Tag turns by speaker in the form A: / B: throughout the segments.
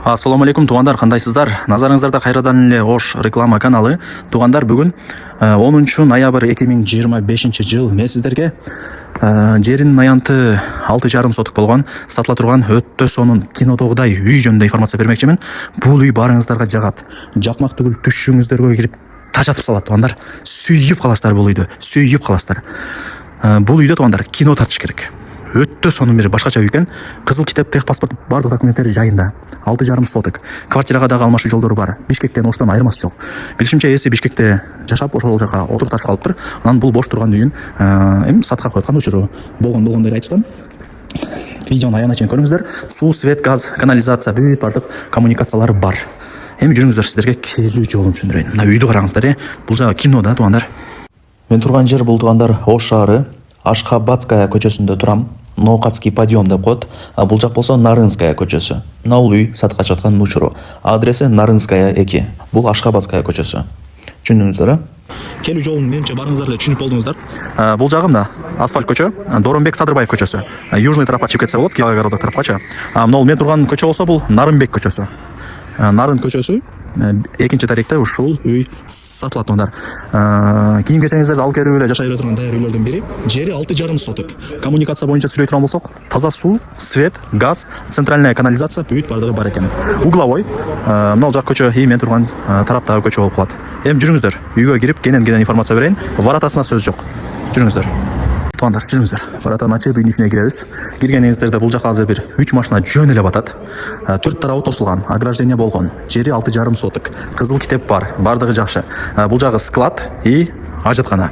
A: Ассаламу алейкум туғандар, қандайсыздар? Назарыңыздарда қайрадан эле Ош реклама каналы. Туғандар, бүгін 10 ноябрь 2025 жыл мен сіздерге жерінің аянты 6,5 сотық болған, сатыла тұрған өтті сонун кинодогудай үй жөнүндө информация бермекчимин. Бул үй барыңыздарға жагат. Жакмак түгүл түшүңүздөргө кирип тажатып салат туғандар. Сүйүп каласыздар бул үйдү, сүйүп каласыздар. Бул үйдө туғандар кино тартыш керек. Өтті сонун бир башкача үй экен. Кызыл китеп, техпаспорт бардык документтери жайында. 6,5 соток. Квартирага дагы алмашуу жолдору бар. Бишкектен Оштон айырмасы жок. Билишимче, эси Бишкекте жашап, ошол жака отурташып калыптыр. Анан бул бош турган үйүн эми сатка койгон учуру болгондой айтып атам. Видеону аягына чейин көрүңүздөр. Суу, свет, газ, канализация, бүт бардык коммуникациялары бар. Эми жүрүңүздөр, сиздерге келүү жолун түшүндүрөйүн. Мына үйдү караңыздар, бул жагы кинода туғандар. Мен турган жер бул туғандар Ош шаары, Ашхабадская көчөсүндө турам. Ноокатский подъем деп коет. Бул жак болсо Нарынская көчөсү. Мына бул үй сатка чыккан учуру. Адреси Нарынская 2. Бул Ашхабадская көчөсү. Түшүндүңүздөр, Келүү жолун менимче барыңыздар эле түшүнүп болдуңуздар. Бул жагы мына асфальт көчө, Доронбек Садырбаев көчөсү. Южный тарапка чыгып кетсе болот, Килогородок тарапкачы. Мына бул мен турган көчө болсо бул Нарынбек көчөсү. Нарын көчөсү экинчи тарихте ушул үй сатылат туғандар. Кийим кечеңиздерди алып келип эле жашай бере турган даяр үйлөрдүн бири. Жери 6,5 соток. Коммуникация боюнча сүйлөй турган болсок, таза суу, свет, газ, центральная канализация бүт бардыгы бар экен. Угловой мына жак көчө мен турган тараптагы көчө болуп калат. Эми жүрүңүздөр, үйгө кирип кенен информация берейин. Варатасына сөз жок. Жүрүңүздөр. Туғандар, жүріңіздер. Варатаны ачып үйдүн ичине киребиз. Киргениңиздерде бул жака азыр бир 3 машина жөн эле батат. 4 тарабы тосулган, ограждение болгон. Жери 6,5 соток. Кызыл китеп бар, бардыгы жакшы. Бул жагы склад и ажаткана.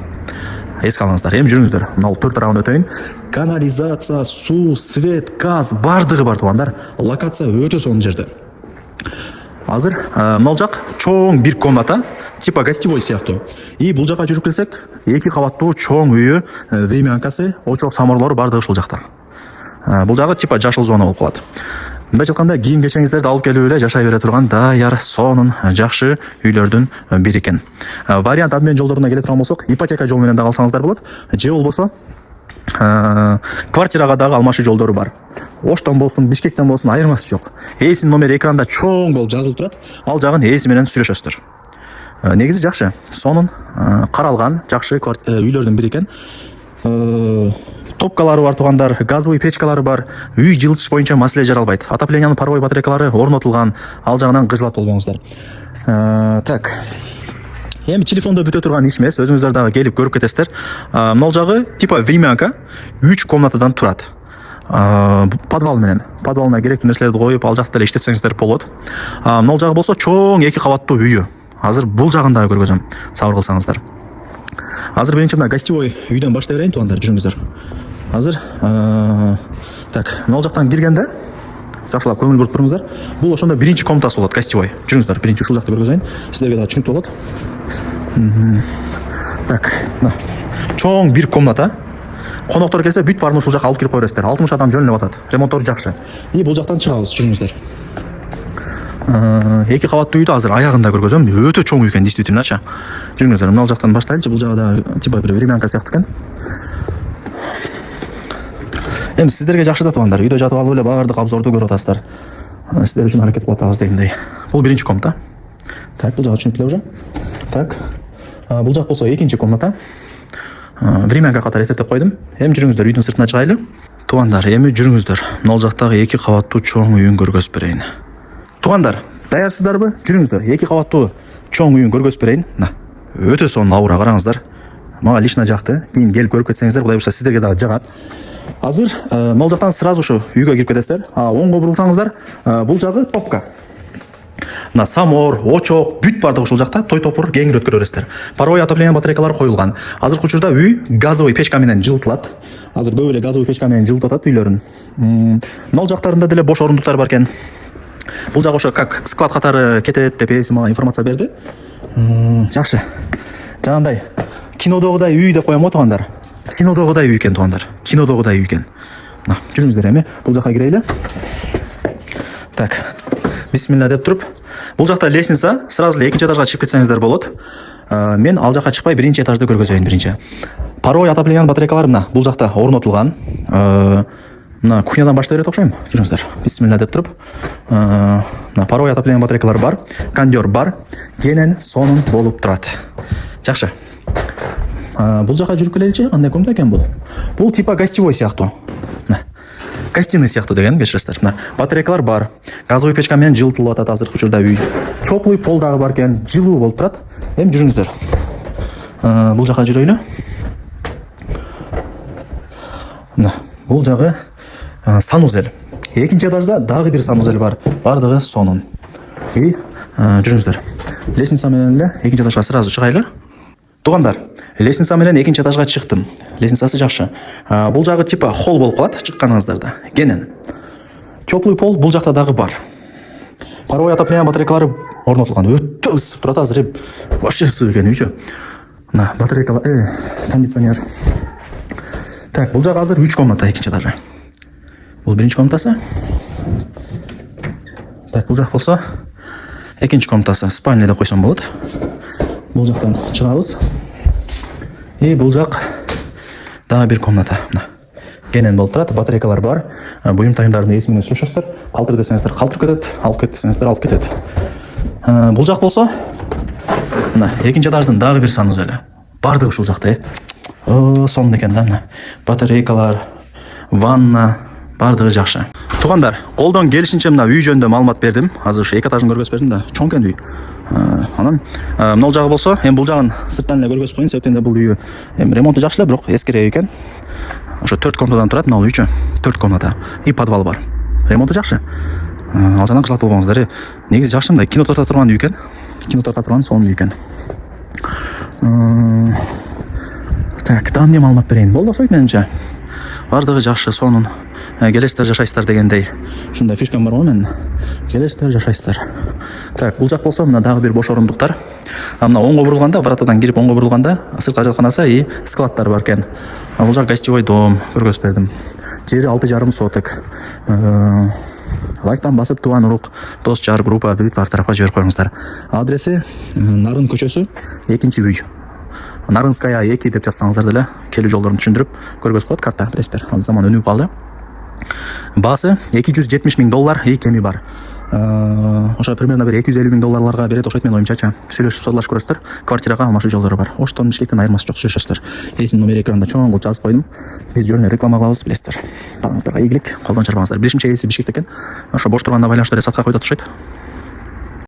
A: Эске алыңыздар. Эми жүрүңүздөр. Мына 4 тарабын өтөйүн. Канализация, суу, свет, газ бардыгы бар туғандар. Локация өтө сонун жерде. Азыр мына жак чоң бир комната, типа гостевой сыяктуу. И бул жака жүрүп келсек, 2 кабаттуу чоң үйү, времянкасы, очок самырлору бардыгы ушул жакта. Бул жагы типа жашыл зона болуп калат. Мындай айтканда, кийим кечеңиздерди алып келип эле жашай бере турган даяр сонун жакшы үйлөрдүн бири экен. Вариант обмен жолдоруна келе турган болсок, ипотека жол менен да алсаңыздар болот, же болбосо квартирага дагы алмашуу жолдору бар. Оштон болсун, Бишкектен болсун айырмасы жок. Эсинин номери экранда чоң болуп жазылып турат. Ал жагын эси менен сүйлөшөсүздөр. Негизи жакшы, сонун каралган жакшы үйлөрдүн бири экен. Топкалары бар туғандар, газовый печкалары бар. Үй жылытыш боюнча маселе жаралбайт. Отоплениянын паровой батарейкалары орнотулган. Ал жагынан кыжылат болбоңуздар. Так. Эми телефондо бүтө турган иш эмес, өзүңүздөр дагы келип көрүп кетесиздер. Мына жагы типа времянка 3 комнатадан турат. Подвал менен. Подвалына керектүү нерселерди коюп, ал жакта эле иштетсеңиздер болот. Мына жагы болсо чоң 2 кабаттуу үйү. Азыр бул жагын дагы көргөзөм, сабыр кылсаңыздар. Азыр биринчи мына гостевой үйдөн баштай берейин туғандар, жүрүңүздөр. Азыр так, мына жактан киргенде жакшылап көңүл буруп туруңуздар. Бул ошондо биринчи комнатасы болот, гостевой. Жүрүңүздөр, биринчи ушул жакты көргөзөйүн. Сиздерге дагы түшүнүктүү болот. Так, мына чоң бир комната. Коноктор келсе бүт баарын ушул жака алып кирип кое бересиздер. 60 адам жөн эле батат. Ремонттору жакшы. И бул жактан чыгабыз, жүрүңүздөр. 2 кабаттуу үйдү азыр аягында көргөзөм. Өтө чоң үй экен, действительно-чы. Жүрүңүздөр, мына жактан баштайлычы. Бул жагы типа бир времянка сыяктуу экен. Эми сиздерге жакшы да туғандар, үйдө жатып алып эле баардык обзорду көрүп атасыздар. Сиздер үчүн аракет кылып атабыз дегендей. Бул биринчи комната. Так, бул жагы түшүнүктүү уже. Так. Бул жак болсо экинчи комната. Времянка катары эсептеп койдум. Эми жүрүңүздөр, үйдүн сыртына чыгайлы. Туғандар, эми жүрүңүздөр. Мына жактагы 2 кабаттуу чоң үйүн көргөзүп берейин. Туғандар, даярсыздарбы? Жүрүңүздөр. 2 кабаттуу чоң үйүн көргөзүп берейин. Мына, өтө сонун аура, караңыздар. Мага лично жакты. Кийин келип көрүп кетсеңиздер, кудай буюрса сиздерге дагы жагат. Азыр мына жактан сразу ушу үйгө кирип кетесиздер. Оңго бурулсаңыздар, бул жагы топка. Мына самор, очок, бүт бардыгы ушул жакта, той топур кеңири өткөрө бересиздер. Паровой отопление батарейкалары коюлган. Азыркы учурда үй газовый печка менен жылытылат. Азыр көп эле газовый печка менен жылытып атат үйлөрүн. Мына жактарында деле бош орундуктар бар экен. Бул жагы ошо как склад катары кетет деп эси мага информация берди. Жакшы. Жанагындай кинодогудай үй деп коем го туғандар. Кинодогудай үй экен туғандар. Кинодогудай үй экен. Мына, жүрүңүздөр эми бул жака кирейли. Так. Бисмилла деп туруп, бул жакта лестница, сразу эле экинчи этажга чыгып кетсеңиздер болот. Мен ал жака чыкпай биринчи этажды көргөзөйүн биринчи. Паровой отоплениянын батарейкалары мына бул жакта орнотулган. мына кухнядан баштай берет окшойм. Жүрүңүздөр. Бисмилла деп туруп, мына паровой отопление батарейкалар бар, кондер бар, кенен сонун болуп турат. Жакшы. Бул жака жүрүп келеличи, кандай комната экен бул? Бул типа гостевой сыяктуу. Мына. Гостиный сыяктуу деген кечиресиздер. Мына батарейкалар бар. Газовый печка менен жылытылып атат азыркы учурда үй. Теплый пол дагы бар экен, жылуу болуп турат. Эми жүрүңүздөр. Бул жака жүрөйлү. Мына бул жагы санузел. Экинчи этажда дагы бир санузел бар. Бардыгы сонун. И жүрүңүздөр. Лестница менен эле экинчи этажга сразу чыгайлы. Туугандар, лестница менен экинчи этажга чыктым. Лестницасы жакшы. Бул жагы типа холл болуп калат чыкканыңыздарда. Кенен. Теплый пол бул жакта дагы бар. Паровой отопление батарейкалары орнотулган. Өтө ысып турат азыр. Вообще ысып экен үйчү. Мына батарейкалар, кондиционер. Так, бул жагы азыр 3 комната экинчи этажы. Бул биринчи комнатасы. Так, бул жак болсо экинчи комнатасы. Спальня деп койсом болот. Бул жактан чыгабыз. И бул жак дагы бир комната. Мына. Кенен болуп турат, батарейкалар бар. Буюм тайымдардын эси менен сүйлөшөсүздөр. Калтыр десеңиздер калтырып кетет, алып кет десеңиздер алып кетет. Бул жак болсо мына экинчи этаждын дагы бир санузелі. Бардыгы ушул жакта. Сонун экен да. Мына батарейкалар, ванна, бардыгы жакшы. Туугандар, колдон келишинче мына үй жөнүндө маалымат бердим. Азыр ушу 2 этажын көргөзүп бердим да. Чоң экен үй. Анан мына жагы болсо, эми бул жагын сырттан эле көргөзүп коеюн, себептен бул үй эми ремонту жакшы эле, бирок эскире экен. Ошо 4 комнатадан турат, мына үйчү. 4 комната и подвал бар. Ремонту жакшы. Алжандан кызат болбоңуздар. Негизи жакшы, мындай кино тарта турган үй экен. Кино тарта турган сонун үй экен. Так, дагы эмне маалымат берейин? Болду окшойт менимче. Бардыгы жакшы, сонун. Келесиздер жашайсыздар дегендей. Ушундай фишкам бар го менин. Келесиздер жашайсыздар. Так, бул жак болсо мына дагы бир бош орундуктар. Мына оңго бурулганда, вратадан кирип оңго бурулганда сыртка жатканасы и складдар бар экен. Бул жак гостевой дом, көргөзүп бердим. Жери 6,5 соток. Лайктан басып туган урук, дос жар группа бүт бар тарапка жиберип коюңуздар. Адреси Нарын көчөсү, 2-үй. Нарынская 2 деп жазсаңыздар деле келүү жолдорун түшүндүрүп көргөзүп коет карта, билесиздер. Ал заман өнүгүп калды. Баасы $270,000 и кеми бар. Ошо примерно бир $250,000 берет окшойт менин оюмчачы. Сүйлөшүп содалашып көрөсүздөр. Квартирага алмашуу жолдору бар. Оштон Бишкектен айырмасы жок, сүйлөшөсүздөр. Эсинин номери экранда чоң кылып жазып койдум. Биз жөнүндө реклама кылабыз, билесиздер. Барыңыздарга ийгилик, колдон чарбаңыздар. Билишимче эси Бишкекте экен. Ошо бош турганда байланыштуу эле сатка койдот окшойт.